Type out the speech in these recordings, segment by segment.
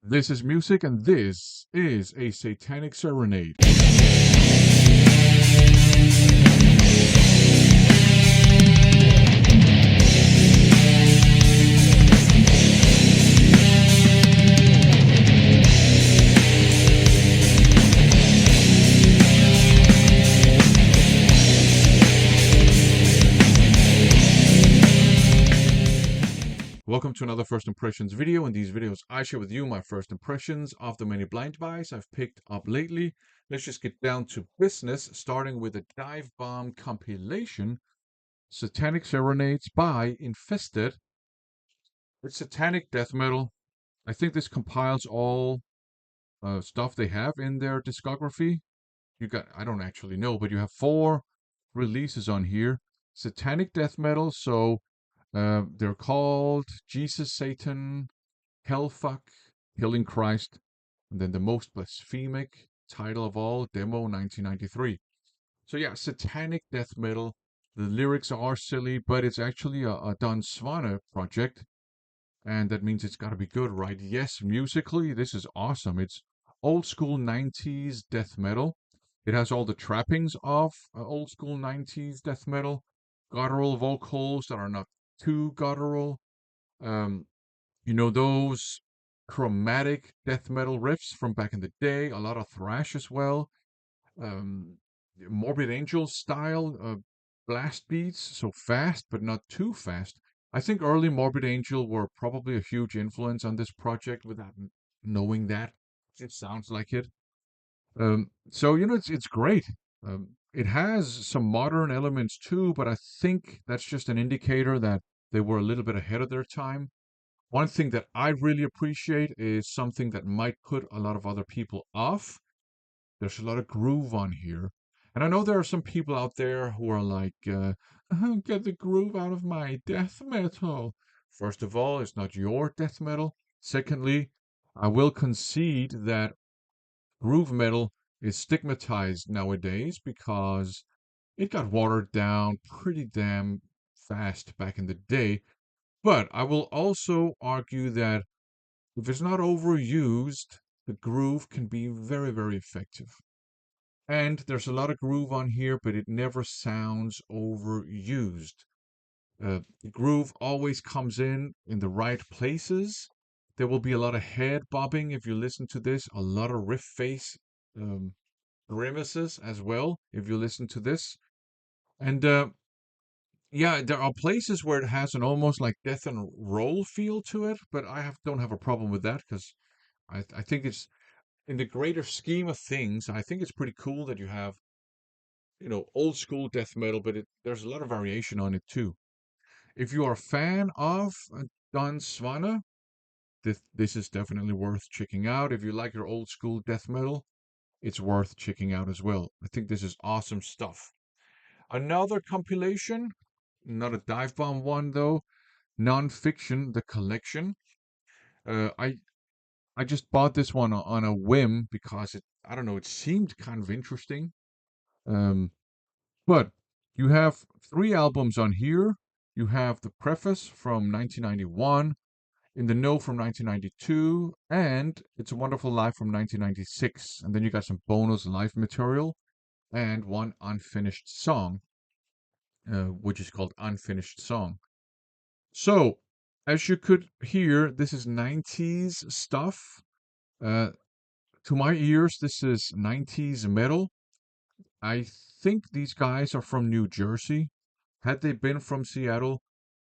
This is music, and this is a Satanic Serenade. Welcome to another First Impressions video. In these videos, I share with you my first impressions of the many blind buys I've picked up lately. Let's just get down to business, starting with a Dive Bomb compilation, Satanic Serenades by Infested. It's satanic death metal. I think this compiles all stuff they have in their discography. I don't actually know, but you have 4 releases on here. Satanic death metal, so they're called Jesus, Satan, Hellfuck, Killing Christ, and then the most blasphemic title of all, Demo 1993. So yeah, satanic death metal. The lyrics are silly, but it's actually a Don Svanne project, and that means it's got to be good, right? Yes, musically, this is awesome. It's old school 90s death metal. It has all the trappings of old school 90s death metal, guttural vocals that are not too guttural. Um, those chromatic death metal riffs from back in the day, a lot of thrash as well. Um, Morbid Angel style blast beats, so fast but not too fast. I think early Morbid Angel were probably a huge influence on this project without knowing that. It sounds like it. So it's great. It has some modern elements too, but I think that's just an indicator that they were a little bit ahead of their time. One thing that I really appreciate is something that might put a lot of other people off. There's a lot of groove on here. And I know there are some people out there who are like, get the groove out of my death metal. First of all, it's not your death metal. Secondly, I will concede that groove metal is stigmatized nowadays because it got watered down pretty damn fast back in the day. But I will also argue that if it's not overused, the groove can be very, very effective. And there's a lot of groove on here, but it never sounds overused. The groove always comes in the right places. There will be a lot of head bobbing if you listen to this, a lot of riff face um, grimaces as well if you listen to this. And yeah, there are places where it has an almost like death and roll feel to it, but don't have a problem with that because I think it's in the greater scheme of things. I think it's pretty cool that you have old school death metal, but there's a lot of variation on it too. If you are a fan of Don Svanne, this is definitely worth checking out. If you like your old school death metal, it's worth checking out as well. I think this is awesome stuff. Another compilation, not a dive bomb one though, nonfiction, the collection. Uh, I I just bought this one on a whim because I don't know, it seemed kind of interesting. Um, but you have 3 albums on here. You have the preface from 1991, In the Know from 1992, and It's a Wonderful Life from 1996. And then you got some bonus live material and one unfinished song, which is called Unfinished Song. So, as you could hear, this is 90s stuff. Uh, to my ears, this is 90s metal. I think these guys are from New Jersey. Had they been from Seattle,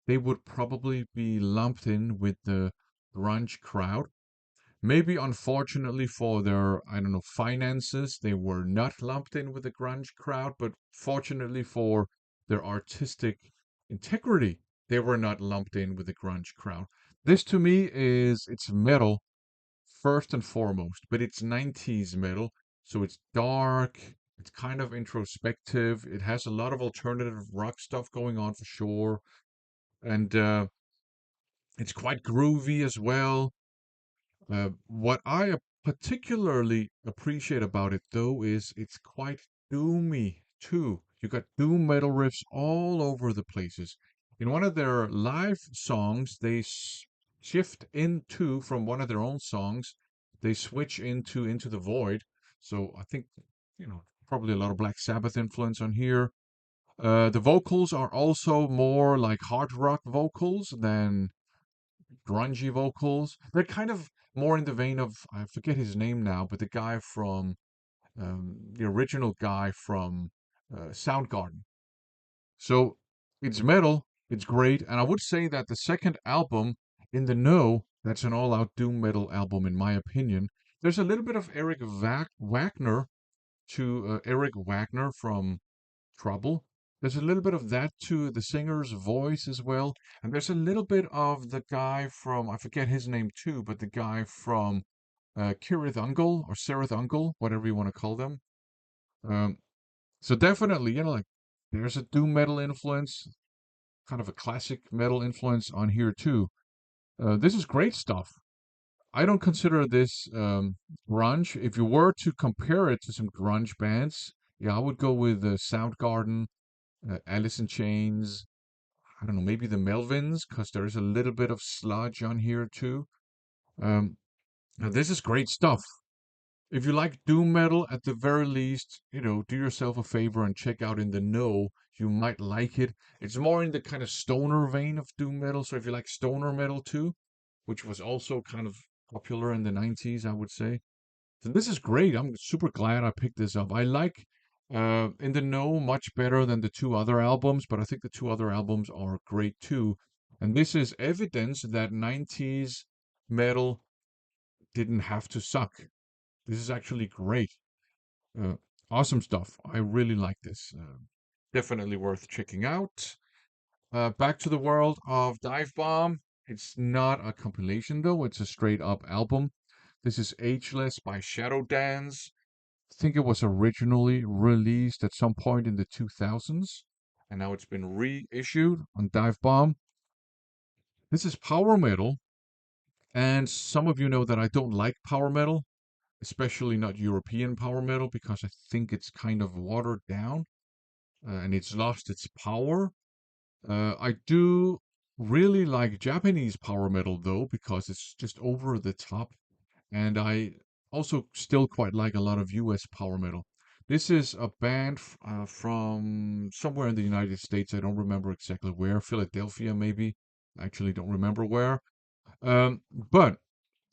they would probably be lumped in with the grunge crowd. Maybe unfortunately for their, I don't know, finances, they were not lumped in with the grunge crowd, but fortunately for their artistic integrity, they were not lumped in with the grunge crowd. This to me it's metal first and foremost, but it's 90s metal, so it's dark, it's kind of introspective, it has a lot of alternative rock stuff going on for sure, and it's quite groovy as well. What I particularly appreciate about it, though, is it's quite doomy too. You got doom metal riffs all over the places. In one of their live songs, they shift into from one of their own songs they switch into the void. So I think, probably a lot of Black Sabbath influence on here. The vocals are also more like hard rock vocals than grungy vocals. They're kind of more in the vein of, I forget his name now, but the guy from the original guy from Soundgarden. So it's metal, it's great, and I would say that the second album, In the Know, that's an all-out doom metal album in my opinion. There's a little bit of Wagner to Eric Wagner from Trouble. There's a little bit of that to the singer's voice as well, and there's a little bit of the guy from, I forget his name too, but the guy from Kirith Ungol or Sereth Ungol, whatever you want to call them. Um, so definitely, like there's a doom metal influence, kind of a classic metal influence on here too. This is great stuff. I don't consider this grunge. If you were to compare it to some grunge bands, yeah, I would go with Soundgarden, Alice in Chains. I don't know, maybe the Melvins, because there's a little bit of sludge on here too. Um, Now this is great stuff. If you like doom metal, at the very least, do yourself a favor and check out In the Know. You might like it. It's more in the kind of stoner vein of doom metal. So if you like stoner metal too, which was also kind of popular in the 90s, I would say. So this is great. I'm super glad I picked this up. I like In the Know much better than the two other albums, but I think the two other albums are great too. And this is evidence that 90s metal didn't have to suck. This is actually great. Uh, awesome stuff. I really like this. Definitely worth checking out. Back to the World of Dive Bomb. It's not a compilation though, it's a straight up album. This is Ageless by Shadow Dance. I think it was originally released at some point in the 2000s, and now it's been reissued on Dive Bomb. This is power metal, and some of you know that I don't like power metal, especially not European power metal, because I think it's kind of watered down and it's lost its power. I do really like Japanese power metal though, because it's just over the top. And I also still quite like a lot of US power metal. This is a band from somewhere in the United States. I don't remember exactly where. Philadelphia, maybe. I actually don't remember where. But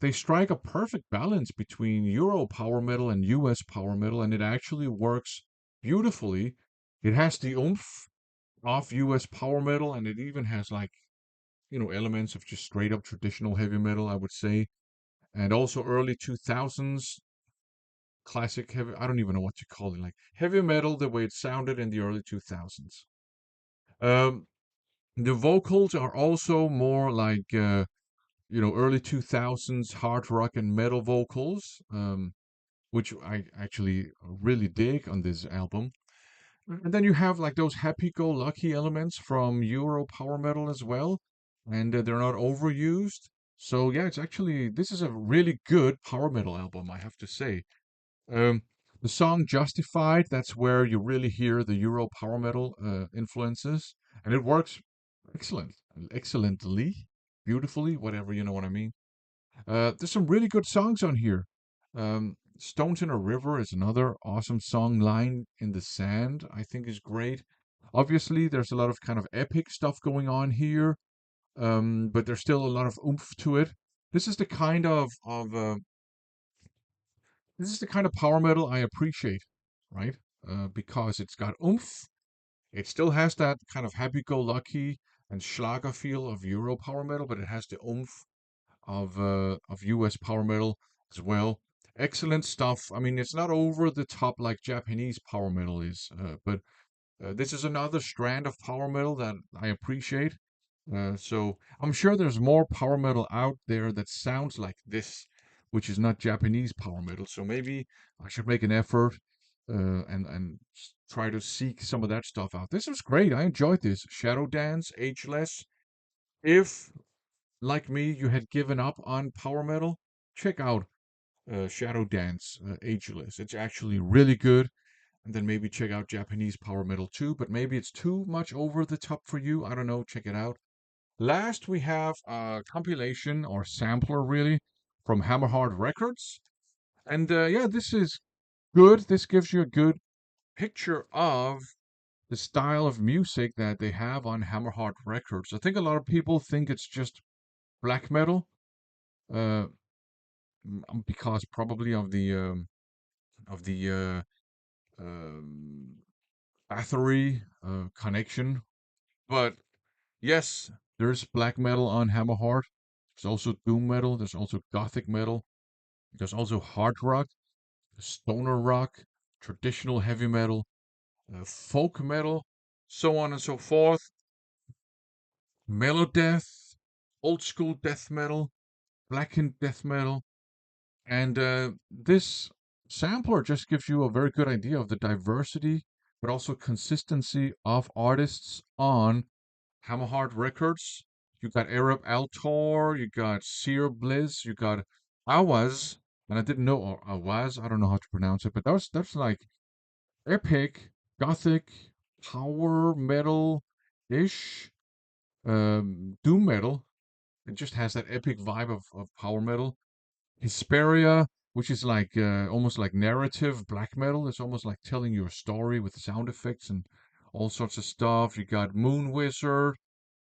they strike a perfect balance between Euro power metal and US power metal, and it actually works beautifully. It has the oomph of US power metal, and it even has like, elements of just straight up traditional heavy metal, I would say. And also early 2000s classic heavy, I don't even know what to call it, like heavy metal, the way it sounded in the early 2000s. Um, the vocals are also more like, early 2000s hard rock and metal vocals, which I actually really dig on this album. And then you have like those happy-go-lucky elements from Euro power metal as well, and they're not overused. So yeah, this is a really good power metal album, I have to say. Um, the song Justified, that's where you really hear the Euro power metal influences, and it works excellently, beautifully, whatever, you know what I mean. There's some really good songs on here. Stones in a River is another awesome song. Line in the Sand, I think, is great. Obviously, there's a lot of kind of epic stuff going on here, but there's still a lot of oomph to it. This is the kind of this is the kind of power metal I appreciate, right? Because it's got oomph. It still has that kind of happy-go-lucky and Schlager feel of Euro power metal, but it has the oomph of US power metal as well. Excellent stuff. I mean, it's not over the top like Japanese power metal is, but this is another strand of power metal that I appreciate. So I'm sure there's more power metal out there that sounds like this, which is not Japanese power metal. So maybe I should make an effort and try to seek some of that stuff out. This was great. I enjoyed this. Shadow Dance, Ageless. If, like me, you had given up on power metal, check out Shadow Dance, Ageless. It's actually really good. And then maybe check out Japanese power metal too, but maybe it's too much over the top for you. I don't know. Check it out. Last, we have a compilation or sampler, really, from Hammerhard Records. And yeah, this is good. This gives you a good picture of the style of music that they have on Hammerhard Records. I think a lot of people think it's just black metal, uh, because probably of the um, Bathory connection. But yes, there's black metal on Hammerhard. There's also doom metal. There's also gothic metal. There's also hard rock, stoner rock, traditional heavy metal, folk metal, so on and so forth. Melodeath, old school death metal, blackened death metal, and this sampler just gives you a very good idea of the diversity, but also consistency of artists on Hammerhard Records. You got Arab Altor, you got Seer Bliss, you got Awaz, and I didn't know Awaz. I don't know how to pronounce it, but that's like epic, gothic, power metal ish, doom metal. It just has that epic vibe of power metal. Hesperia, which is like almost like narrative black metal. It's almost like telling you a story with sound effects and all sorts of stuff. You got Moon Wizard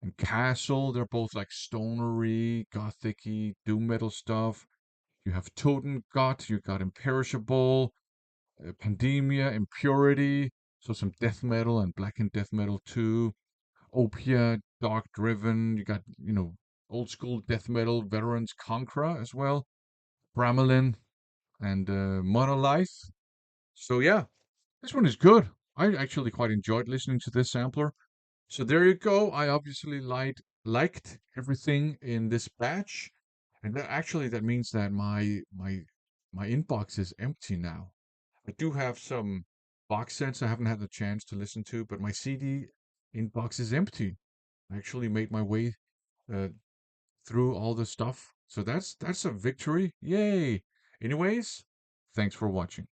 and Castle. They're both like stonery, gothicy, doom metal stuff. You have Totengot. You got Imperishable, Pandemia, Impurity. So some death metal and blackened death metal too. Opia, Dark Driven. You got, old school death metal veterans, Conqueror as well. Bramelin and Monolith. So yeah, this one is good. I actually quite enjoyed listening to this sampler. So there you go. I obviously liked everything in this batch, and that means that my inbox is empty now. I do have some box sets I haven't had the chance to listen to, but my CD inbox is empty. I actually made my way uh, through all the stuff. So that's a victory. Yay. Anyways, thanks for watching.